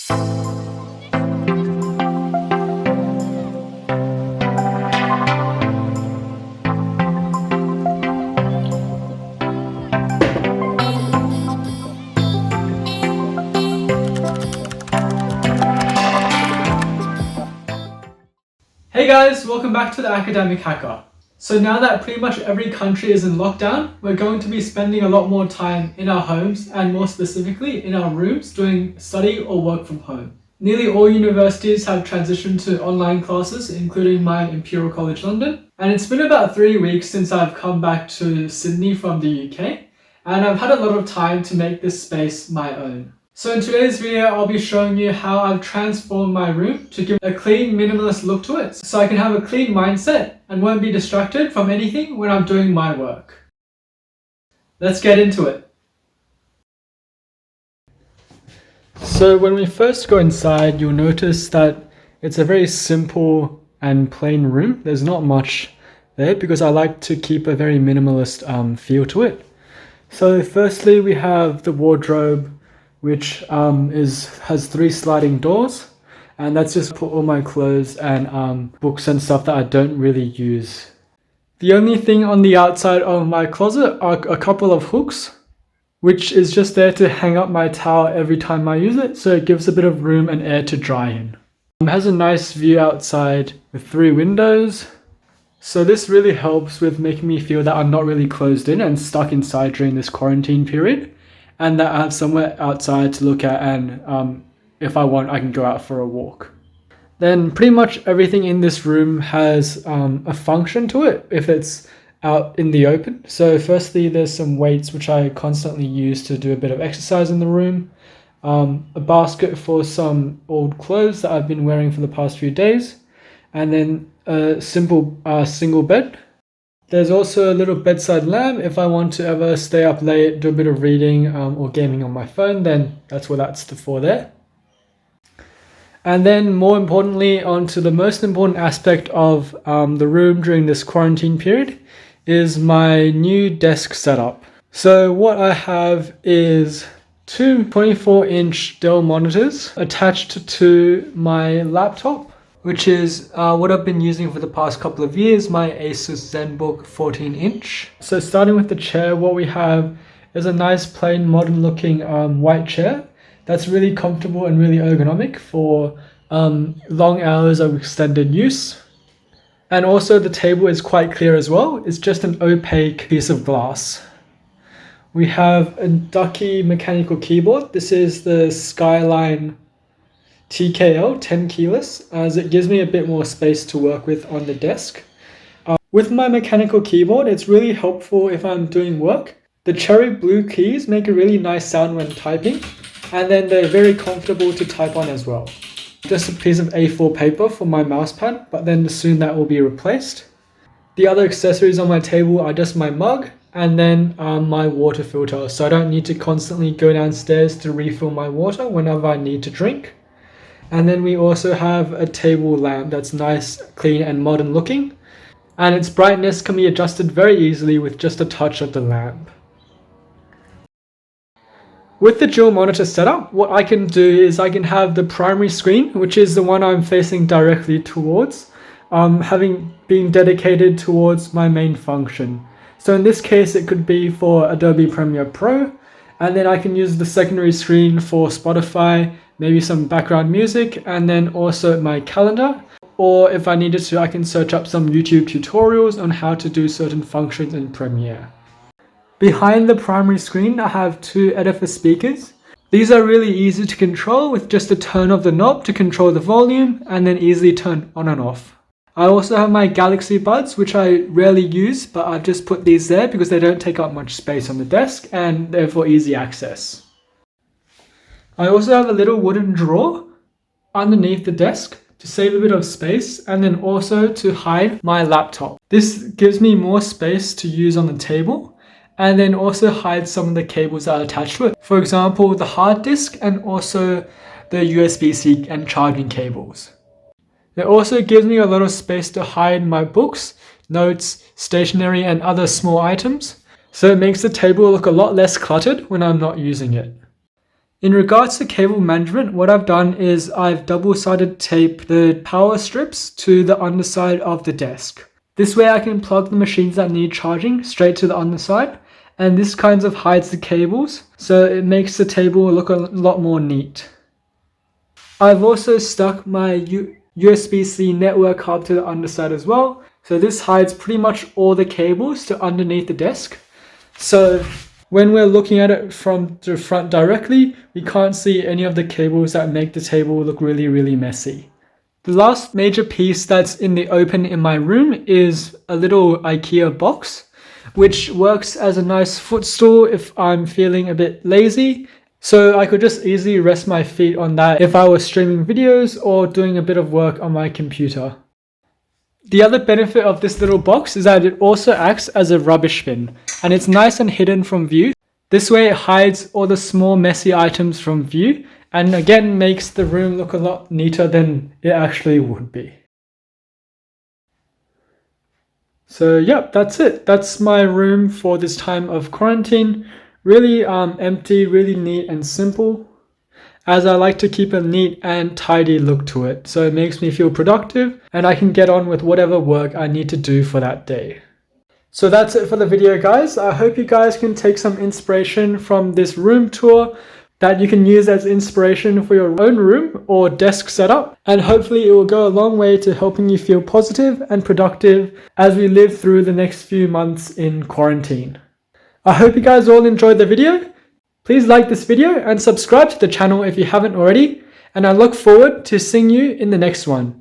Hey guys, welcome back to the Academic Hacker. So now that pretty much every country is in lockdown, we're going to be spending a lot more time in our homes and more specifically in our rooms doing study or work from home. Nearly all universities have transitioned to online classes, including mine, Imperial College London. And it's been about 3 weeks since I've come back to Sydney from the UK, and I've had a lot of time to make this space my own. So in today's video, I'll be showing you how I've transformed my room to give a clean, minimalist look to it, so I can have a clean mindset and won't be distracted from anything when I'm doing my work. Let's get into it. So when we first go inside, you'll notice that it's a very simple and plain room. There's not much there because I like to keep a very minimalist feel to it. So firstly, we have the wardrobe, which has 3 sliding doors, and that's just put all my clothes and books and stuff that I don't really use. The only thing on the outside of my closet are a couple of hooks, which is just there to hang up my towel every time I use it, so it gives a bit of room and air to dry in. It has a nice view outside with 3 windows, so this really helps with making me feel that I'm not really closed in and stuck inside during this quarantine period, and that I have somewhere outside to look at, and if I want, I can go out for a walk. Then pretty much everything in this room has a function to it if it's out in the open. So firstly, there's some weights which I constantly use to do a bit of exercise in the room, a basket for some old clothes that I've been wearing for the past few days, and then a simple single bed. There's also a little bedside lamp if I want to ever stay up late, do a bit of reading or gaming on my phone, then that's what that's for there. And then more importantly, onto the most important aspect of the room during this quarantine period is my new desk setup. So what I have is 2 24-inch Dell monitors attached to my laptop, which is what I've been using for the past couple of years, my ASUS Zenbook 14-inch. So starting with the chair, what we have is a nice plain modern looking white chair that's really comfortable and really ergonomic for long hours of extended use. And also the table is quite clear as well. It's just an opaque piece of glass. We have a Ducky mechanical keyboard. This is the Skyline TKL 10 keyless, as it gives me a bit more space to work with on the desk. With my mechanical keyboard, it's really helpful if I'm doing work. The cherry blue keys make a really nice sound when typing, and then they're very comfortable to type on as well. Just a piece of A4 paper for my mouse pad, but then soon that will be replaced. The other accessories on my table are just my mug and then my water filter, so I don't need to constantly go downstairs to refill my water whenever I need to drink. And then we also have a table lamp that's nice, clean and modern looking, and its brightness can be adjusted very easily with just a touch of the lamp. With the dual monitor setup, what I can do is I can have the primary screen, which is the one I'm facing directly towards, having been dedicated towards my main function. So in this case, it could be for Adobe Premiere Pro, and then I can use the secondary screen for Spotify, maybe some background music, and then also my calendar. Or if I needed to, I can search up some YouTube tutorials on how to do certain functions in Premiere. Behind the primary screen, I have 2 Edifice speakers. These are really easy to control with just a turn of the knob to control the volume and then easily turn on and off. I also have my Galaxy Buds, which I rarely use, but I've just put these there because they don't take up much space on the desk and therefore easy access. I also have a little wooden drawer underneath the desk to save a bit of space, and then also to hide my laptop. This gives me more space to use on the table, and then also hide some of the cables that are attached to it. For example, the hard disk and also the USB-C and charging cables. It also gives me a lot of space to hide my books, notes, stationery and other small items, so it makes the table look a lot less cluttered when I'm not using it. In regards to cable management, what I've done is I've double-sided taped the power strips to the underside of the desk. This way I can plug the machines that need charging straight to the underside, and this kind of hides the cables, so it makes the table look a lot more neat. I've also stuck my USB-C network hub to the underside as well, so this hides pretty much all the cables to underneath the desk. So when we're looking at it from the front directly, we can't see any of the cables that make the table look really messy. The last major piece that's in the open in my room is a little IKEA box, which works as a nice footstool if I'm feeling a bit lazy. So I could just easily rest my feet on that if I was streaming videos or doing a bit of work on my computer. The other benefit of this little box is that it also acts as a rubbish bin, and it's nice and hidden from view. This way it hides all the small messy items from view, and again makes the room look a lot neater than it actually would be. So yep, that's it. That's my room for this time of quarantine. Really empty, really neat and simple, as I like to keep a neat and tidy look to it. So it makes me feel productive and I can get on with whatever work I need to do for that day. So that's it for the video, guys. I hope you guys can take some inspiration from this room tour that you can use as inspiration for your own room or desk setup. And hopefully it will go a long way to helping you feel positive and productive as we live through the next few months in quarantine. I hope you guys all enjoyed the video. Please like this video and subscribe to the channel if you haven't already, and I look forward to seeing you in the next one.